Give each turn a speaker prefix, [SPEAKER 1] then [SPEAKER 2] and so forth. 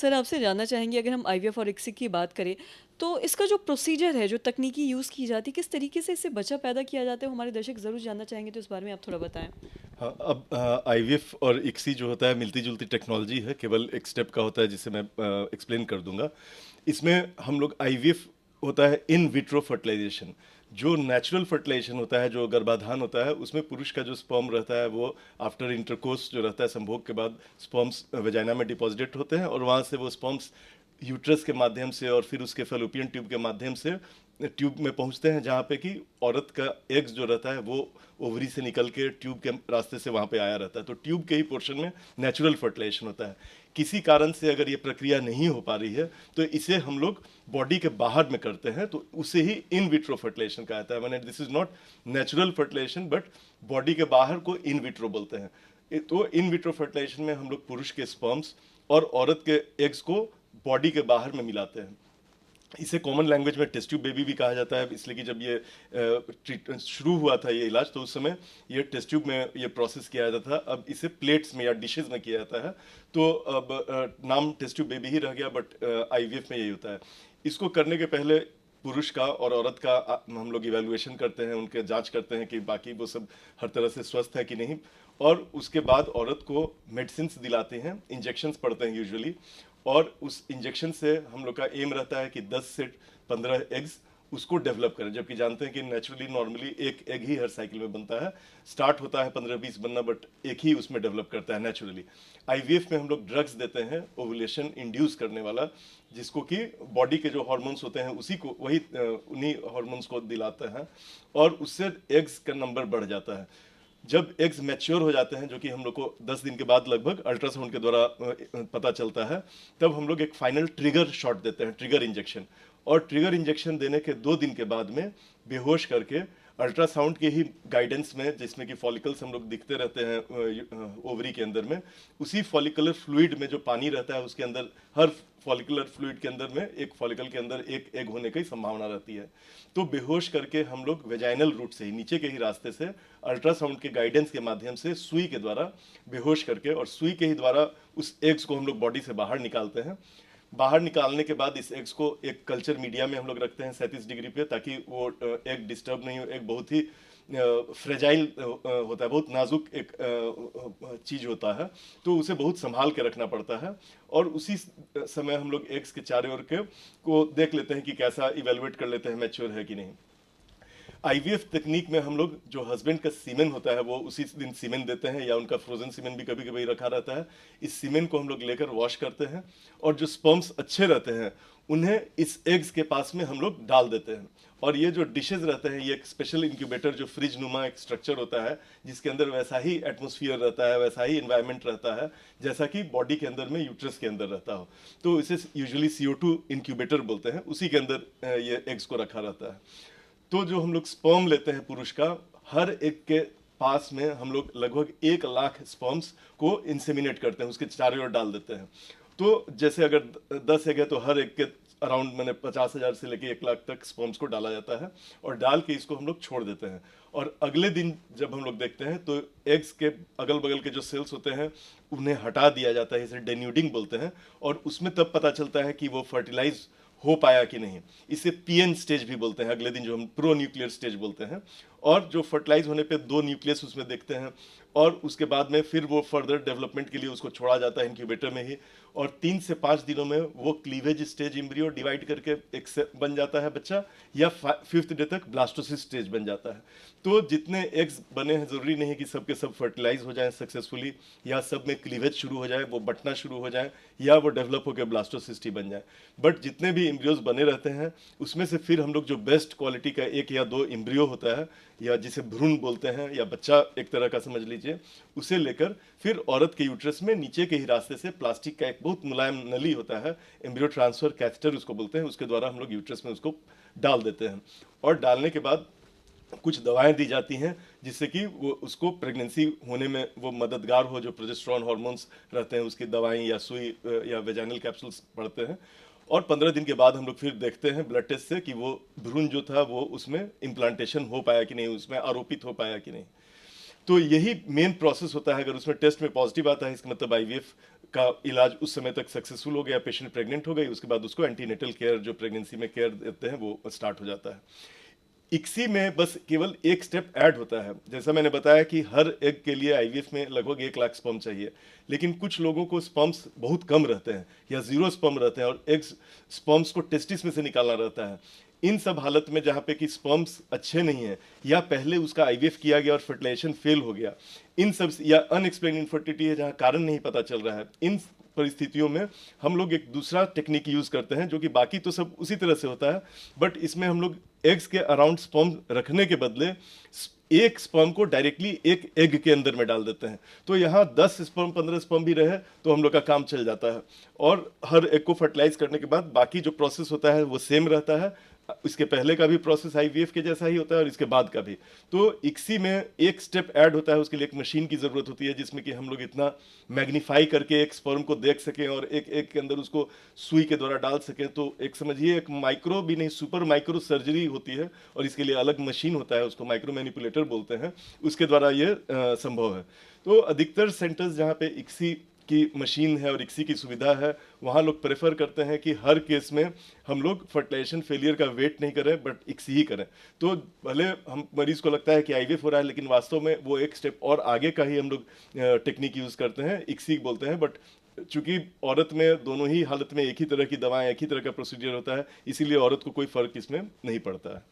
[SPEAKER 1] Sir आपसे जानना चाहेंगे अगर हम आईवीएफ और इक्सिक की बात करें, तो इसका जो प्रोसीजर है, जो तकनीकी यूज़ की जाती है, किस तरीके से इससे बच्चा पैदा किया जाता है? वो हमारे दर्शक ज़रूर जानना चाहेंगे, तो इस बारे में आप थोड़ा बताएँ।
[SPEAKER 2] हाँ, अब आईवीएफ और इक्सी जो होता है मिलती-जुलती टेक्नोलॉजी है, केवल एक स्टेप का होता है जिसे मैं एक्सप्लेन कर दूंगा। इसमें हम लोग आईवीएफ होता है इन विट्रो फर्टिलाइजेशन। जो नेचुरल फर्टिलाइजेशन होता है, जो गर्भाधान होता है, उसमें पुरुष का जो स्पर्म रहता है वो आफ्टर इंटरकोर्स जो रहता है, संभोग के बाद स्पर्म्स वेजाइना में डिपॉजिट होते हैं और वहाँ से वो स्पर्म्स यूट्रस के माध्यम से और फिर उसके फेलोपियन ट्यूब के माध्यम से ट्यूब में पहुंचते हैं, जहाँ पे कि औरत का एग्स जो रहता है वो ओवरी से निकल के ट्यूब के रास्ते से वहाँ पे आया रहता है। तो ट्यूब के ही पोर्शन में नेचुरल फर्टिलाइजेशन होता है। किसी कारण से अगर ये प्रक्रिया नहीं हो पा रही है तो इसे हम लोग बॉडी के बाहर में करते हैं, तो उसे ही इन विट्रो फर्टिलाइजेशन कहा जाता है। मैंने this is not natural fertilization but body के बाहर को इन विट्रो बोलते हैं। तो इन विट्रो फर्टिलाइजेशन में हम लोग पुरुष के स्पर्म्स और औरत के एग्स को बॉडी के बाहर में मिलाते हैं। इसे कॉमन लैंग्वेज में टेस्ट ट्यूब बेबी भी कहा जाता है, इसलिए कि जब ये ट्रीटमेंट शुरू हुआ था ये इलाज, तो उस समय ये टेस्ट ट्यूब में ये प्रोसेस किया जाता था। अब इसे प्लेट्स में या डिशेज में किया जाता है, तो अब नाम टेस्ट ट्यूब बेबी ही रह गया, बट आईवीएफ में यही होता है। इसको करने के पहले पुरुष का और औरत का हम लोग इवेलुएशन करते हैं, उनके जांच करते हैं कि बाकी वो सब हर तरह से स्वस्थ है कि नहीं, और उसके बाद औरत को मेडिसिन दिलाते हैं, इंजेक्शंस पड़ते हैं यूजुअली, और उस इंजेक्शन से हम लोग का एम रहता है कि 10 से 15 एग्स उसको डेवलप करें, जबकि जानते हैं कि नेचुरली नॉर्मली एक एग ही हर साइकिल में बनता है। स्टार्ट होता है 15-20 बनना, बट एक ही उसमें डेवलप करता है नेचुरली। आईवीएफ में हम लोग ड्रग्स देते हैं ओवुलेशन इंड्यूस करने वाला, जिसको कि बॉडी के जो हार्मोन्स होते हैं उसी को वही उन्हीं हार्मोन्स को दिलाते हैं, और उससे एग्स का नंबर बढ़ जाता है। जब एग्स मैच्योर हो जाते हैं, जो कि हम लोग को 10 दिन के बाद लगभग अल्ट्रासाउंड के द्वारा पता चलता है, तब हम लोग एक फाइनल ट्रिगर शॉट देते हैं, ट्रिगर इंजेक्शन। और ट्रिगर इंजेक्शन देने के 2 दिन के बाद में बेहोश करके अल्ट्रासाउंड के ही गाइडेंस में, जिसमें कि फॉलिकल्स हम लोग दिखते रहते हैं ओवरी के अंदर में, उसी फॉलिकुलर फ्लूइड में जो पानी रहता है उसके अंदर, हर फॉलिकुलर फ्लूइड के अंदर में एक फॉलिकल के अंदर एक एग होने की संभावना रहती है। तो बेहोश करके हम लोग वेजाइनल रूट से ही, नीचे के ही रास्ते से, अल्ट्रासाउंड के गाइडेंस के माध्यम से सुई के द्वारा बेहोश करके, और सुई के ही द्वारा उस एग्स को हम लोग बॉडी से बाहर निकालते हैं। बाहर निकालने के बाद इस एग्स को एक कल्चर मीडिया में हम लोग रखते हैं 37 डिग्री पे, ताकि वो एग डिस्टर्ब नहीं हो। एक बहुत ही फ्रेजाइल होता है, बहुत नाजुक एक चीज होता है, तो उसे बहुत संभाल के रखना पड़ता है। और उसी समय हम लोग एग्स के चारों ओर के को देख लेते हैं कि कैसा इवेलुएट कर लेते हैं, मैच्योर है कि नहीं। आईवीएफ तकनीक में हम लोग जो हस्बैंड का सीमेन होता है वो उसी दिन सीमेन देते हैं, या उनका फ्रोजन सीमेन भी कभी कभी रखा रहता है। इस सीमेन को हम लोग लेकर वॉश करते हैं, और जो स्पर्म्स अच्छे रहते हैं उन्हें इस एग्स के पास में हम लोग डाल देते हैं। और ये जो डिशेज रहते हैं, ये एक स्पेशल इंक्यूबेटर, जो फ्रिज नुमा एक स्ट्रक्चर होता है, जिसके अंदर वैसा ही एटमोसफियर रहता है, वैसा ही इन्वायरमेंट रहता है जैसा कि बॉडी के अंदर में, यूट्रस के अंदर रहता हो। तो इसे यूजुअली CO2 इंक्यूबेटर बोलते हैं, उसी के अंदर ये एग्स को रखा रहता है। तो जो हम लोग स्पर्म लेते हैं पुरुष का, हर एक के पास में हम लोग लगभग 1 लाख स्पर्म्स को इंसेमिनेट करते हैं, उसके चारों ओर डाल देते हैं। तो जैसे अगर 10 एग है तो हर एक के अराउंड मैंने 50,000 से लेके 1 लाख तक स्पर्म्स को डाला जाता है, और डाल के इसको हम लोग छोड़ देते हैं। और अगले दिन जब हम लोग देखते हैं तो एग्स के अगल बगल के जो सेल्स होते हैं उन्हें हटा दिया जाता है, इसे डेन्यूडिंग बोलते हैं, और उसमें तब पता चलता है कि वो फर्टिलाइज हो पाया कि नहीं। इसे पीएन स्टेज भी बोलते हैं, अगले दिन जो हम प्रो न्यूक्लियर स्टेज बोलते हैं। और जो फर्टिलाइज होने पे 2 न्यूक्लियस उसमें देखते हैं, और उसके बाद में फिर वो फर्दर डेवलपमेंट के लिए उसको छोड़ा जाता है इंक्यूबेटर में ही, और 3 से 5 दिनों में वो क्लीवेज स्टेज एम्ब्रियो डिवाइड करके एक से बन जाता है बच्चा, या 5th डे तक ब्लास्टोसिस स्टेज बन जाता है। तो जितने एग्स बने हैं, जरूरी नहीं कि सब के सब फर्टिलाइज हो जाएं सक्सेसफुली, या सब में क्लीवेज शुरू हो जाए, वो बटना शुरू हो जाए, या वो डेवलप होकर ब्लास्टोसिस्ट ही बन जाए। बट जितने भी एम्ब्रियोज बने रहते हैं उसमें से फिर हम लोग जो बेस्ट क्वालिटी का 1 या 2 एम्ब्रियो होता है, या जिसे भ्रूण बोलते हैं, या बच्चा एक तरह का समझ लीजिए, उसे लेकर फिर औरत के यूट्रस में नीचे के ही रास्ते से प्लास्टिक का एक बहुत मुलायम नली होता है, एम्ब्रियो ट्रांसफर कैथेटर उसको बोलते हैं, उसके द्वारा हम लोग यूट्रस में उसको डाल देते हैं। और डालने के बाद कुछ दवाएं दी जाती हैं, जिससे कि वो उसको प्रेगनेंसी होने में वो मददगार हो। जो प्रोजेस्टेरॉन हार्मोन्स रहते हैं उसकी दवाएं, या सुई या वेजाइनल कैप्सूल्स पड़ते हैं। और 15 दिन के बाद हम लोग फिर देखते हैं ब्लड टेस्ट से कि वो भ्रूण जो था वो उसमें इम्प्लांटेशन हो पाया कि नहीं, उसमें आरोपित हो पाया कि नहीं। तो यही मेन प्रोसेस होता है। अगर उसमें टेस्ट में पॉजिटिव आता है, इसका मतलब आईवीएफ का इलाज उस समय तक सक्सेसफुल हो गया, पेशेंट प्रेग्नेंट हो गई, उसके बाद उसको एंटीनेटल केयर जो प्रेगनेंसी में केयर देते हैं वो स्टार्ट हो जाता है। इक्सी में बस केवल एक स्टेप ऐड होता है। जैसा मैंने बताया कि हर एग के लिए आईवीएफ में लगभग 1 लाख स्पर्म चाहिए, लेकिन कुछ लोगों को स्पर्म्स बहुत कम रहते हैं या जीरो स्पर्म रहते हैं और एग्स स्पर्म्स को टेस्टिस में से निकालना रहता है। इन सब हालत में जहाँ पे कि स्पर्म्स अच्छे नहीं हैं या पहले उसका आईवीएफ किया गया और फर्टिलाइजेशन फेल हो गया, इन सब या अनएक्सप्लेन इनफर्टिलिटी है जहाँ कारण नहीं पता चल रहा है, इन परिस्थितियों में हम लोग एक दूसरा टेक्निक यूज करते हैं जो कि बाकी तो सब उसी तरह से होता है, बट इसमें हम लोग एग्स के अराउंड स्पर्म रखने के बदले एक स्पर्म को डायरेक्टली एक एग के अंदर में डाल देते हैं। तो यहाँ 10 स्पर्म 15 स्पर्म भी रहे तो हम लोग का काम चल जाता है, और हर एग को फर्टिलाइज करने के बाद बाकी जो प्रोसेस होता है वो सेम रहता है। इसके पहले का भी प्रोसेस आईवीएफ के जैसा ही होता है और इसके बाद का भी। तो इक्सी में एक स्टेप ऐड होता है, उसके लिए एक मशीन की जरूरत होती है जिसमें कि हम लोग इतना मैग्नीफाई करके एक स्पर्म को देख सकें और एक एक के अंदर उसको सुई के द्वारा डाल सकें। तो एक समझिए एक माइक्रो भी नहीं, सुपर माइक्रो सर्जरी होती है और इसके लिए अलग मशीन होता है, उसको माइक्रो मैनिपुलेटर बोलते हैं, उसके द्वारा ये संभव है। तो अधिकतर सेंटर्स जहाँ पे इक्सी की मशीन है और इक्सी की सुविधा है, वहाँ लोग प्रेफर करते हैं कि हर केस में हम लोग फर्टिलाइजेशन फेलियर का वेट नहीं करें बट इक्सी ही करें। तो भले हम मरीज को लगता है कि आईवीएफ हो रहा है, लेकिन वास्तव में वो एक स्टेप और आगे का ही हम लोग टेक्निक यूज करते हैं, इक्सी बोलते हैं। बट चूंकि औरत में दोनों ही हालत में एक ही तरह की दवाएं, एक ही तरह का प्रोसीजर होता है, इसीलिए औरत को कोई फर्क इसमें नहीं पड़ता है।